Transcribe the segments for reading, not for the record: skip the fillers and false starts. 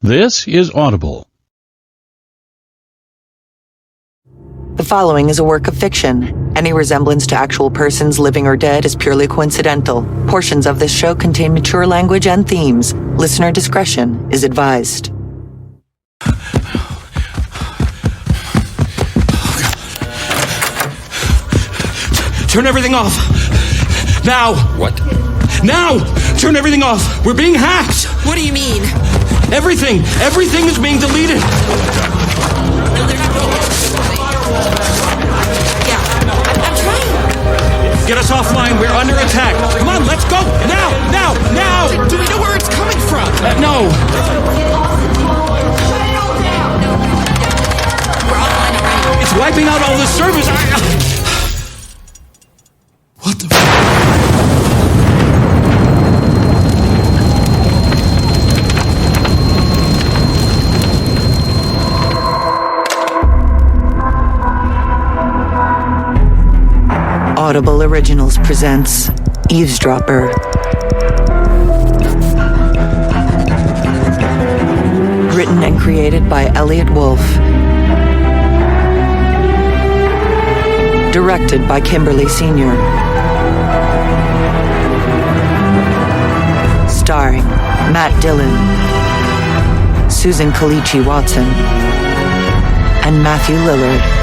This is Audible. The following is a work of fiction. Any resemblance to actual persons, living or dead, is purely coincidental. Portions of this show contain mature language and themes. Listener discretion is advised. Turn everything off. Now. What? Now! Turn everything off. We're being hacked. What do you mean? Everything is being deleted. No, they're not. Yeah, I'm trying. Get us offline. We're under attack. Come on, let's go. Now. Do we know where it's coming from? No. We're offline already. It's wiping out all the servers. What the Audible Originals presents Eavesdropper. Written and created by Elliot Wolf. Directed by Kimberly Sr. Starring Matt Dillon, Susan Kalichi Watson, and Matthew Lillard.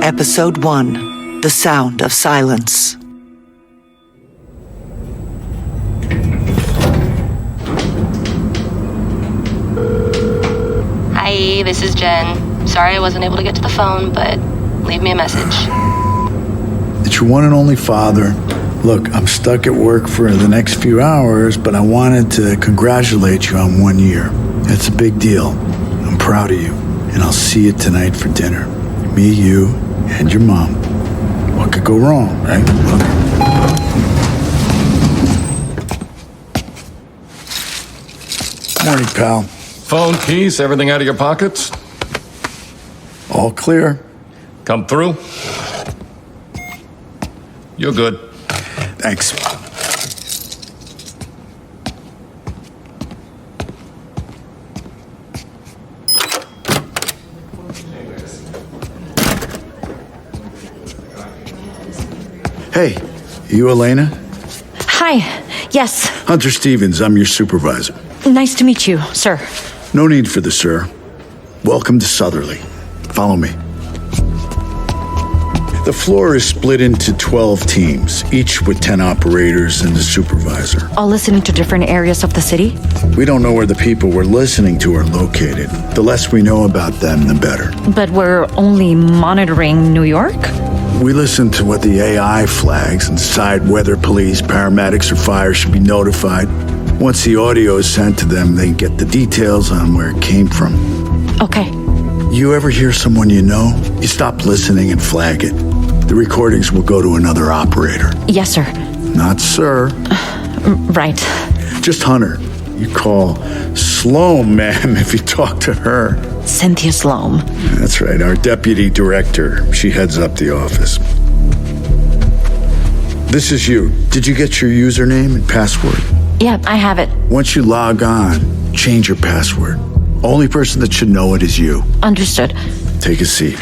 Episode 1, The Sound of Silence. Hi, this is Jen. Sorry I wasn't able to get to the phone, but leave me a message. It's your one and only father. Look, I'm stuck at work for the next few hours, but I wanted to congratulate you on 1 year. It's a big deal. I'm proud of you, and I'll see you tonight for dinner. Me, you, and your mom. What could go wrong, right? Morning, pal. Phone, keys, everything out of your pockets? All clear. Come through? You're good. Thanks. Hey, you Elena? Hi, yes. Hunter Stevens, I'm your supervisor. Nice to meet you, sir. No need for the sir. Welcome to Southerly. Follow me. The floor is split into 12 teams, each with 10 operators and a supervisor. All listening to different areas of the city? We don't know where the people we're listening to are located. The less we know about them, the better. But we're only monitoring New York? We listen to what the AI flags and decide whether police, paramedics, or fire should be notified. Once the audio is sent to them, they get the details on where it came from. Okay. You ever hear someone you know? You stop listening and flag it. The recordings will go to another operator. Yes, sir. Not sir. Right. Just Hunter. You call Sloan, ma'am, if you talk to her. Cynthia Sloan. That's right, our deputy director. She heads up the office. This is you. Did you get your username and password? Yeah, I have it. Once you log on, change your password. Only person that should know it is you. Understood. Take a seat.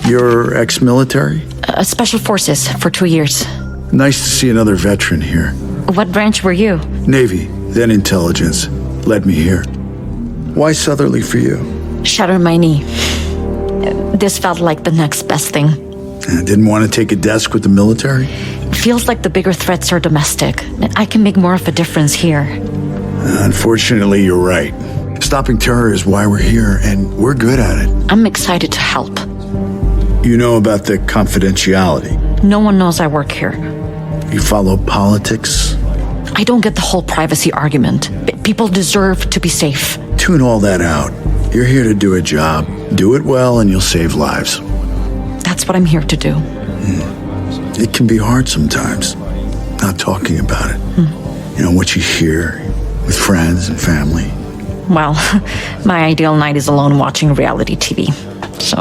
You're ex-military? Special Forces for 2 years. Nice to see another veteran here. What branch were you? Navy, then intelligence. Led me here. Why Southerly for you? Shattered my knee. This felt like the next best thing. Didn't want to take a desk with the military? Feels like the bigger threats are domestic. I can make more of a difference here. Unfortunately, you're right. Stopping terror is why we're here, and we're good at it. I'm excited to help. You know about the confidentiality. No one knows I work here. You follow politics? I don't get the whole privacy argument. People deserve to be safe. Tune all that out. You're here to do a job. Do it well and you'll save lives. That's what I'm here to do. It can be hard sometimes, not talking about it. You know, what you hear with friends and family. Well, my ideal night is alone watching reality TV. So